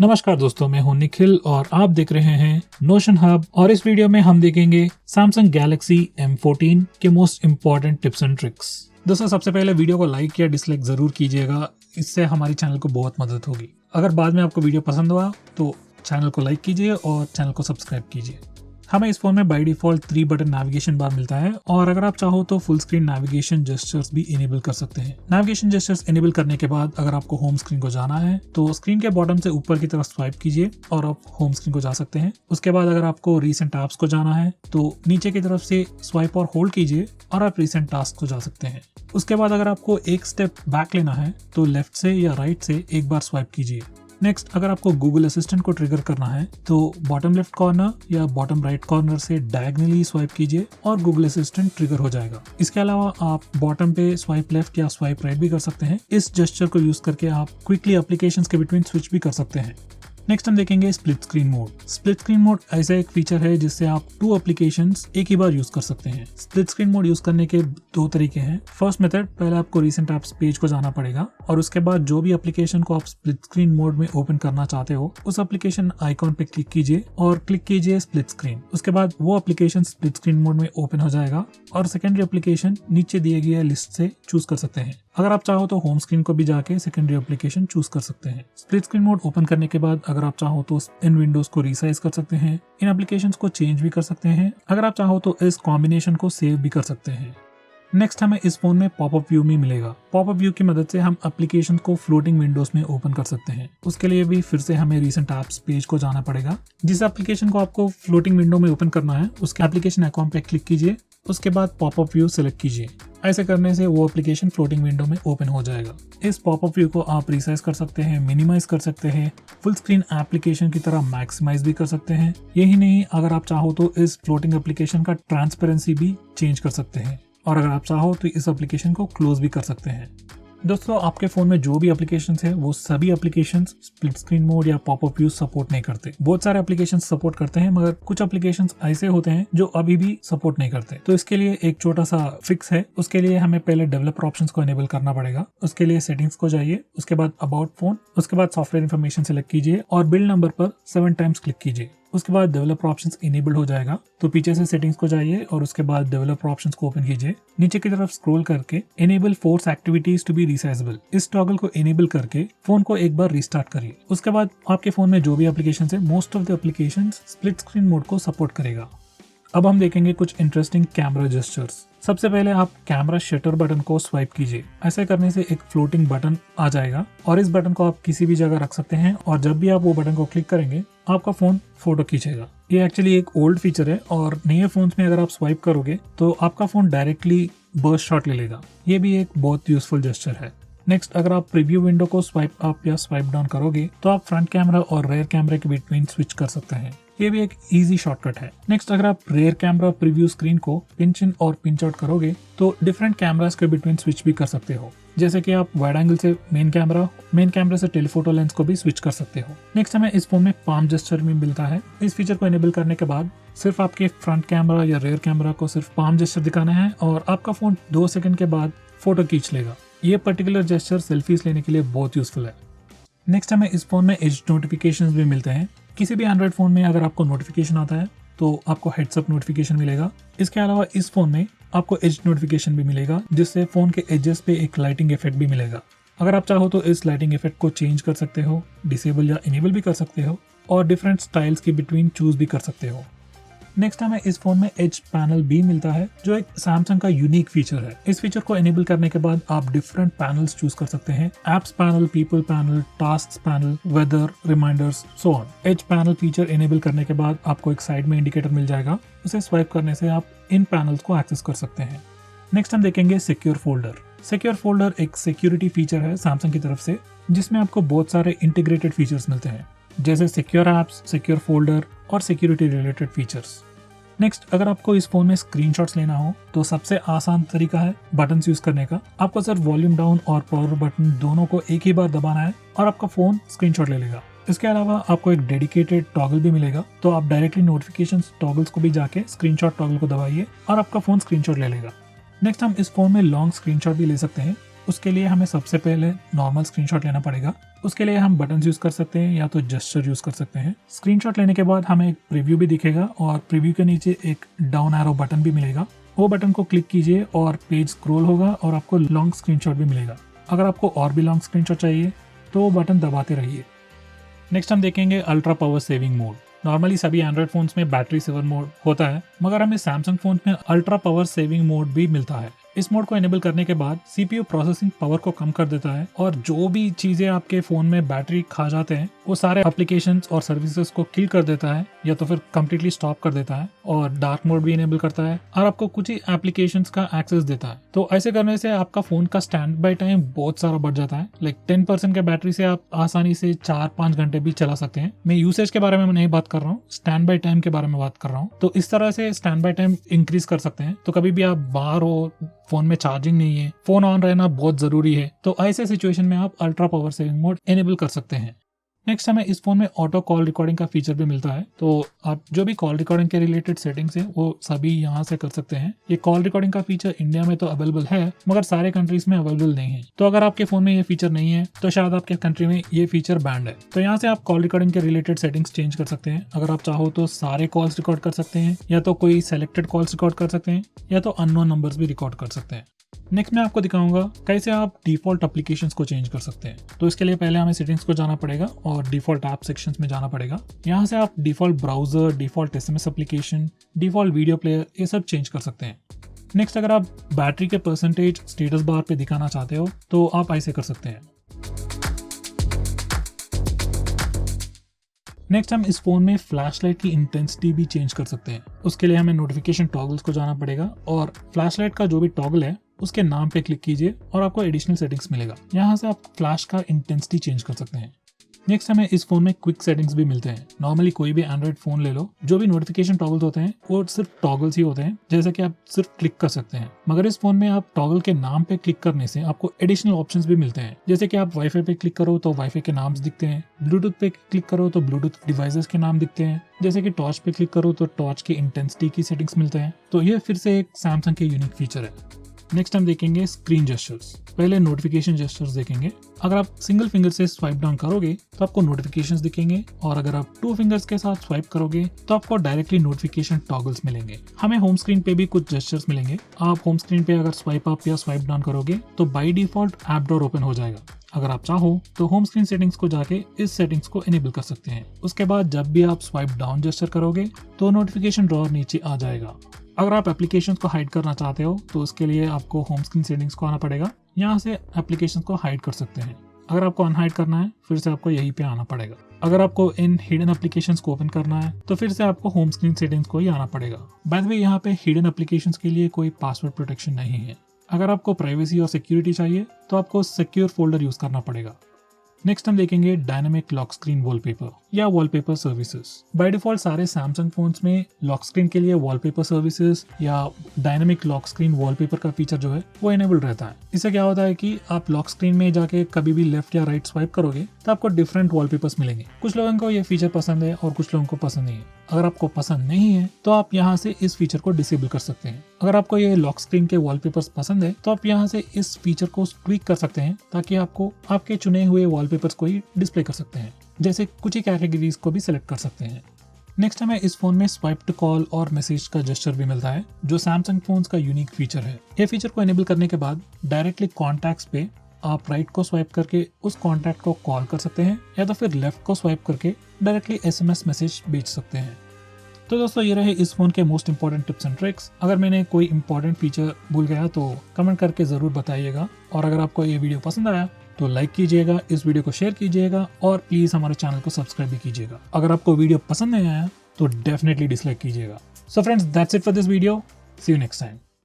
नमस्कार दोस्तों, मैं हूं निखिल और आप देख रहे हैं नोशन हब। और इस वीडियो में हम देखेंगे सैमसंग गैलेक्सी M14 के most important tips and tricks. दोस्तों, सबसे पहले वीडियो को लाइक या डिसलाइक जरूर कीजिएगा, इससे हमारे चैनल को बहुत मदद होगी। अगर बाद में आपको वीडियो पसंद हुआ तो चैनल को लाइक कीजिए और चैनल को सब्सक्राइब कीजिए। हमें इस फोन में by default 3 button navigation bar मिलता है और अगर आप चाहो तो फुल स्क्रीन नेविगेशन जेस्चर्स भी इनेबल कर सकते हैं। नेविगेशन जेस्चर्स इनेबल करने के बाद अगर आपको होम स्क्रीन को जाना है तो स्क्रीन के बॉटम से ऊपर की तरफ स्वाइप कीजिए और आप होम स्क्रीन को जा सकते हैं। उसके बाद अगर आपको रीसेंट ऐप्स को जाना है तो नीचे की तरफ से स्वाइप और होल्ड कीजिए और आप रीसेंट टास्क को जा सकते हैं। उसके बाद अगर आपको एक स्टेप बैक लेना है तो लेफ्ट से या राइट से एक बार स्वाइप कीजिए। नेक्स्ट, अगर आपको गूगल असिस्टेंट को ट्रिगर करना है तो बॉटम लेफ्ट कॉर्नर या बॉटम राइट कॉर्नर से डायगनली स्वाइप कीजिए और गूगल असिस्टेंट ट्रिगर हो जाएगा। इसके अलावा आप बॉटम पे स्वाइप लेफ्ट या स्वाइप राइट भी कर सकते हैं। इस जेस्चर को यूज करके आप क्विकली एप्लीकेशंस के बिटवीन स्विच भी कर सकते हैं। नेक्स्ट हम देखेंगे split screen mode. Split screen mode ऐसा एक फीचर है जिससे आप 2 एप्लीकेशंस एक ही बार यूज कर सकते हैं। स्प्लिट स्क्रीन मोड यूज करने के 2 तरीके हैं। फर्स्ट मेथड, पहले आपको रीसेंट ऐप्स पेज को जाना पड़ेगा और उसके बाद जो भी एप्लीकेशन को आप स्प्लिट स्क्रीन मोड में ओपन करना चाहते हो उस एप्लीकेशन आइकॉन पे क्लिक कीजिए और क्लिक कीजिए स्प्लिट स्क्रीन। उसके बाद वो एप्लीकेशन स्प्लिट स्क्रीन मोड में ओपन हो जाएगा और सेकेंडरी एप्लीकेशन नीचे दिए गए लिस्ट से चूज कर सकते हैं। अगर आप चाहो तो होम स्क्रीन को भी जाके सेकेंडरी एप्लीकेशन चूज कर सकते हैं। स्प्लिट स्क्रीन मोड ओपन करने के बाद अगर आप चाहो तो इन विंडोज को रीसाइज कर सकते हैं, इन एप्लीकेशंस को चेंज भी कर सकते हैं। अगर आप चाहो तो इस कॉम्बिनेशन को सेव भी कर सकते हैं। नेक्स्ट, हमें इस फोन में पॉपअप व्यू में मिलेगा। पॉपअप व्यू की मदद से हम एप्लीकेशन को फ्लोटिंग विंडोज में ओपन कर सकते हैं। उसके लिए भी फिर से हमें रीसेंट ऐप्स पेज को जाना पड़ेगा। जिस एप्लीकेशन को आपको फ्लोटिंग विंडो में ओपन करना है उसके एप्लीकेशन आइकॉन पे क्लिक कीजिए। उसके बाद पॉपअप व्यू सिलेक्ट कीजिए। ऐसे करने से वो एप्लीकेशन फ्लोटिंग विंडो में ओपन हो जाएगा। इस पॉपअप व्यू को आप रिसाइज कर सकते हैं, मिनिमाइज कर सकते हैं, फुल स्क्रीन एप्लीकेशन की तरह मैक्सिमाइज भी कर सकते हैं। यही नहीं, अगर आप चाहो तो इस फ्लोटिंग एप्लीकेशन का ट्रांसपेरेंसी भी चेंज कर सकते हैं और अगर आप चाहो तो इस एप्लीकेशन को क्लोज भी कर सकते हैं। दोस्तों, आपके फोन में जो भी एप्लीकेशंस है वो सभी एप्लीकेशंस स्प्लिट स्क्रीन मोड या पॉपअप व्यू सपोर्ट नहीं करते। बहुत सारे एप्लीकेशंस सपोर्ट करते हैं मगर कुछ एप्लीकेशंस ऐसे होते हैं जो अभी भी सपोर्ट नहीं करते। तो इसके लिए एक छोटा सा फिक्स है। उसके लिए हमें पहले डेवलपर ऑप्शंस को एनेबल करना पड़ेगा। उसके लिए सेटिंग्स को जाइए, उसके बाद अबाउट फोन, उसके बाद सॉफ्टवेयर इन्फॉर्मेशन सेलेक्ट कीजिए और बिल्ड नंबर पर 7 टाइम्स क्लिक कीजिए। उसके बाद डेवलपर ऑप्शंस इनेबल्ड हो जाएगा। तो पीछे से सेटिंग्स को जाइए और उसके बाद डेवलपर ऑप्शंस को ओपन कीजिए। नीचे की तरफ स्क्रॉल करके enable force activities to be resizable, इस टॉगल को एनेबल करके फोन को एक बार रिस्टार्ट करिए। उसके बाद आपके फोन में जो भी एप्लीकेशन है most of the application split screen mode को सपोर्ट करेगा। अब हम देखेंगे कुछ इंटरेस्टिंग कैमरा जेस्चर्स। सबसे पहले आप कैमरा शटर बटन को स्वाइप कीजिए। ऐसे करने से एक फ्लोटिंग बटन आ जाएगा और इस बटन को आप किसी भी जगह रख सकते हैं और जब भी आप वो बटन को क्लिक करेंगे आपका फोन फोटो खींचेगा। ये एक्चुअली एक ओल्ड फीचर है और नए फोन्स में अगर आप स्वाइप करोगे तो आपका फोन डायरेक्टली बर्स्ट शॉट ले लेगा। ये भी एक बहुत यूजफुल जेस्चर है। नेक्स्ट, अगर आप प्रीव्यू विंडो को स्वाइप अप या स्वाइप डाउन करोगे तो आप फ्रंट कैमरा और रेयर कैमरा के बिटवीन स्विच कर सकते हैं। ये भी एक इजी शॉर्टकट है। नेक्स्ट, अगर आप रेयर कैमरा प्रीव्यू स्क्रीन को पिंच इन और पिंच आउट करोगे तो डिफरेंट कैमरास के बिटवीन स्विच भी कर सकते हो। जैसे कि आप वाइड एंगल से मेन कैमरा से टेलीफोटो लेंस को भी स्विच कर सकते हो। नेक्स्ट, हमें इस फोन में पाम जेस्चर भी मिलता है। इस फीचर को एनेबल करने के बाद सिर्फ आपके फ्रंट कैमरा या रेयर कैमरा को सिर्फ पाम जेस्चर दिखाना है और आपका फोन 2 सेकंड के बाद फोटो खींच लेगा। ये पर्टिकुलर जेस्चर सेल्फीज लेने के लिए बहुत यूजफुल है। नेक्स्ट, हमें इस फोन में एज नोटिफिकेशंस भी मिलते हैं। किसी भी एंड्रॉइड फोन में अगर आपको नोटिफिकेशन आता है तो आपको हेड्स अप नोटिफिकेशन मिलेगा। इसके अलावा इस फोन में आपको एज नोटिफिकेशन भी मिलेगा जिससे फोन के एजेस पे एक लाइटिंग इफेक्ट भी मिलेगा। अगर आप चाहो तो इस लाइटिंग इफेक्ट को चेंज कर सकते हो, डिसेबल या इनेबल भी कर सकते हो और डिफरेंट स्टाइल्स के बिटवीन चूज भी कर सकते हो। नेक्स्ट, हमें इस फोन में एज पैनल भी मिलता है जो एक सैमसंग का यूनिक फीचर है। इस फीचर को एनेबल करने के बाद आप डिफरेंट पैनल्स चूज कर सकते हैं। Apps panel, people panel, task panel, weather, reminders, so on. Edge panel feature enable करने के बाद आपको एक साइड में इंडिकेटर मिल जाएगा। उसे स्वाइप करने से आप इन पैनल्स को एक्सेस कर सकते हैं। नेक्स्ट, हम देखेंगे सिक्योर फोल्डर। सिक्योर फोल्डर एक सिक्योरिटी फीचर है सैमसंग की तरफ से जिसमें आपको बहुत सारे इंटीग्रेटेड फीचर्स मिलते हैं जैसे सिक्योर एप्स, सिक्योर फोल्डर और सिक्योरिटी रिलेटेड फीचर्स। नेक्स्ट, अगर आपको इस फोन में स्क्रीनशॉट्स लेना हो तो सबसे आसान तरीका है बटन्स यूज करने का। आपको सिर्फ वॉल्यूम डाउन और पावर बटन दोनों को एक ही बार दबाना है और आपका फोन स्क्रीनशॉट ले लेगा। इसके अलावा आपको एक डेडिकेटेड टॉगल भी मिलेगा, तो आप डायरेक्टली नोटिफिकेशंस टॉगल्स को भी जाके स्क्रीनशॉट टॉगल को दबाइए और आपका फोन स्क्रीनशॉट ले लेगा। नेक्स्ट, हम इस फोन में लॉन्ग स्क्रीनशॉट भी ले सकते हैं। उसके लिए हमें सबसे पहले नॉर्मल स्क्रीनशॉट लेना पड़ेगा। उसके लिए हम बटन यूज कर सकते हैं या तो जेस्चर यूज कर सकते हैं। स्क्रीनशॉट लेने के बाद हमें एक प्रीव्यू भी दिखेगा और प्रीव्यू के नीचे एक डाउन एरो बटन भी मिलेगा। वो बटन को क्लिक कीजिए और पेज स्क्रॉल होगा और आपको लॉन्ग स्क्रीनशॉट भी मिलेगा। अगर आपको और भी लॉन्ग स्क्रीनशॉट चाहिए तो वो बटन दबाते रहिए। नेक्स्ट हम देखेंगे ultra power saving mode. Normally सभी एंड्रॉइड फोन्स में बैटरी सेवर मोड होता है, मगर हमें सैमसंग फोन में अल्ट्रा पावर सेविंग मोड भी मिलता है। इस मोड को एनेबल करने के बाद सीपीयू प्रोसेसिंग पावर को कम कर देता है और जो भी चीजें आपके फोन में बैटरी खा जाते हैं वो सारे एप्लीकेशंस और सर्विसेज को किल कर देता है या तो फिर कम्प्लीटली स्टॉप कर देता है। और डार्क मोड भी एनेबल करता है और आपको कुछ ही एप्लीकेशंस का एक्सेस देता है। तो ऐसे करने से आपका फोन का स्टैंड बाय टाइम बहुत सारा बढ़ जाता है। लाइक 10% के बैटरी से आप आसानी से 4-5 घंटे भी चला सकते हैं। मैं यूसेज के बारे में नहीं बात कर रहा हूँ, स्टैंड बाय टाइम के बारे में बात कर रहा हूँ। तो इस तरह से स्टैंड बाय टाइम इंक्रीज कर सकते हैं। तो कभी भी आप बाहर हो, फोन में चार्जिंग नहीं है, फोन ऑन रहना बहुत जरूरी है, तो ऐसे सिचुएशन में आप ultra power saving mode enable कर सकते हैं। नेक्स्ट हमें इस फोन में ऑटो कॉल रिकॉर्डिंग का फीचर भी मिलता है। तो आप जो भी कॉल रिकॉर्डिंग के रिलेटेड सेटिंग्स है वो सभी यहाँ से कर सकते हैं। ये कॉल रिकॉर्डिंग का फीचर इंडिया में तो अवेलेबल है, मगर सारे कंट्रीज में अवेलेबल नहीं है। तो अगर आपके फोन में ये फीचर नहीं है तो शायद आपके कंट्री में ये फीचर बैंड है। तो यहाँ से आप कॉल रिकॉर्डिंग के रिलेटेड सेटिंग्स चेंज कर सकते हैं। अगर आप चाहो तो सारे कॉल्स रिकॉर्ड कर सकते हैं, या तो कोई सेलेक्टेड कॉल्स रिकॉर्ड कर सकते हैं, या तो अननोन नंबर्स भी रिकॉर्ड कर सकते हैं। नेक्स्ट मैं आपको दिखाऊंगा कैसे आप डिफॉल्ट एप्लीकेशंस को चेंज कर सकते हैं। तो इसके लिए पहले हमें सेटिंग्स को जाना पड़ेगा और डिफॉल्ट ऐप सेक्शंस में जाना पड़ेगा। यहाँ से आप default browser, default SMS application, default video player ये सब चेंज कर सकते हैं। नेक्स्ट अगर आप बैटरी के परसेंटेज स्टेटस बार पे दिखाना चाहते हो तो आप ऐसे कर सकते हैं। नेक्स्ट हम इस फोन में फ्लैशलाइट की इंटेंसिटी भी चेंज कर सकते हैं। उसके लिए हमें नोटिफिकेशन टॉगल्स को जाना पड़ेगा और फ्लैशलाइट का जो भी टॉगल है उसके नाम पे क्लिक कीजिए और आपको एडिशनल सेटिंग्स मिलेगा। यहाँ से आप फ्लैश का इंटेंसिटी चेंज कर सकते हैं। नेक्स्ट हमें इस फोन में क्विक सेटिंग्स भी मिलते हैं। नॉर्मली कोई भी एंड्रॉइड फोन ले लो, जो भी नोटिफिकेशन टॉगल्स होते हैं वो सिर्फ टॉगल्स ही होते हैं, जैसे कि आप सिर्फ क्लिक कर सकते हैं। मगर इस फोन में आप टॉगल के नाम पे क्लिक करने से आपको एडिशनल ऑप्शंस भी मिलते हैं। जैसे कि आप वाईफाई पे क्लिक करो तो वाईफाई के नाम दिखते हैं, ब्लूटूथ पे क्लिक करो तो ब्लूटूथ डिवाइसेस के नाम दिखते हैं, जैसे कि टॉर्च पे क्लिक करो तो टॉर्च की इंटेंसिटी की सेटिंग्स मिलते हैं। तो ये फिर से एक सैमसंग के यूनिक फीचर है। नेक्स्ट हम देखेंगे स्क्रीन जेस्चर्स। पहले नोटिफिकेशन जेस्चर्स देखेंगे। अगर आप सिंगल फिंगर से स्वाइप डाउन करोगे तो आपको नोटिफिकेशंस दिखेंगे, और अगर आप 2 फिंगर्स के साथ स्वाइप करोगे तो आपको डायरेक्टली नोटिफिकेशन टॉगल्स मिलेंगे। हमें होम स्क्रीन पे भी कुछ जेस्चर्स मिलेंगे। आप होम स्क्रीन पे अगर स्वाइप अप या स्वाइप डाउन करोगे तो by default app door open हो जाएगा। अगर आप चाहो तो होम स्क्रीन सेटिंग्स को जाके इस सेटिंग्स को इनेबल कर सकते हैं। उसके बाद जब भी आप स्वाइप डाउन जेस्चर करोगे तो नोटिफिकेशन ड्रॉअर नीचे आ जाएगा। अगर आप एप्लीकेशंस को हाइड करना चाहते हो तो उसके लिए आपको होम स्क्रीन सेटिंग्स को आना पड़ेगा। यहाँ से एप्लीकेशंस को हाइड कर सकते हैं। अगर आपको अनहाइड करना है फिर से आपको यहीं पे आना पड़ेगा। अगर आपको इन हिडन एप्लीकेशंस को ओपन करना है तो फिर से आपको होम स्क्रीन सेटिंग्स को ही आना पड़ेगा। बाय द वे, यहाँ पे हिडन एप्लीकेशंस के लिए कोई पासवर्ड प्रोटेक्शन नहीं है। अगर आपको प्राइवेसी और सिक्योरिटी चाहिए तो आपको सिक्योर फोल्डर यूज करना पड़ेगा। नेक्स्ट हम देखेंगे डायनामिक लॉक स्क्रीन वॉलपेपर या वॉलपेपर सर्विसेज। बाय डिफॉल्ट सारे सैमसंग फोन्स में लॉक स्क्रीन के लिए वॉलपेपर सर्विसेज या डायनामिक लॉक स्क्रीन वॉलपेपर का फीचर जो है वो इनेबल्ड रहता है। इससे क्या होता है कि आप लॉक स्क्रीन में जाके कभी भी लेफ्ट या राइट स्वाइप करोगे तो आपको डिफरेंट वॉलपेपर्स मिलेंगे। कुछ लोगों को ये फीचर पसंद है और कुछ लोगों को पसंद नहीं है। अगर आपको पसंद नहीं है तो आप यहाँ से इस फीचर को डिसेबल कर सकते हैं। अगर आपको ये लॉक स्क्रीन के वॉलपेपर्स पसंद है तो आप यहाँ से इस फीचर को ट्विक कर सकते हैं ताकि आपको आपके चुने हुए वॉलपेपर्स को ही डिस्प्ले कर सकते हैं। जैसे कुछ ही कैटेगरीज को भी सिलेक्ट कर सकते हैं। नेक्स्ट हमें इस फोन में स्वाइप टू कॉल और मैसेज का जेस्चर भी मिलता है, जो सैमसंग फोन्स का यूनिक फीचर है। ये फीचर को एनेबल करने के बाद डायरेक्टली कॉन्टैक्ट्स पे आप राइट को स्वाइप करके उस कॉन्टैक्ट को कॉल कर सकते हैं, या तो फिर लेफ्ट को स्वाइप करके डायरेक्टली SMS मैसेज भेज सकते हैं। तो दोस्तों ये रहे इस फोन के most important tips and tricks. अगर मैंने कोई इंपॉर्टेंट फीचर भूल गया तो कमेंट करके जरूर बताइएगा। और अगर आपको ये वीडियो पसंद आया तो लाइक कीजिएगा, इस वीडियो को शेयर कीजिएगा और प्लीज हमारे चैनल को सब्सक्राइब भी कीजिएगा। अगर आपको वीडियो पसंद नहीं आया तो डेफिनेटली डिसलाइक कीजिएगा। So friends, that's it for this video. See you next time.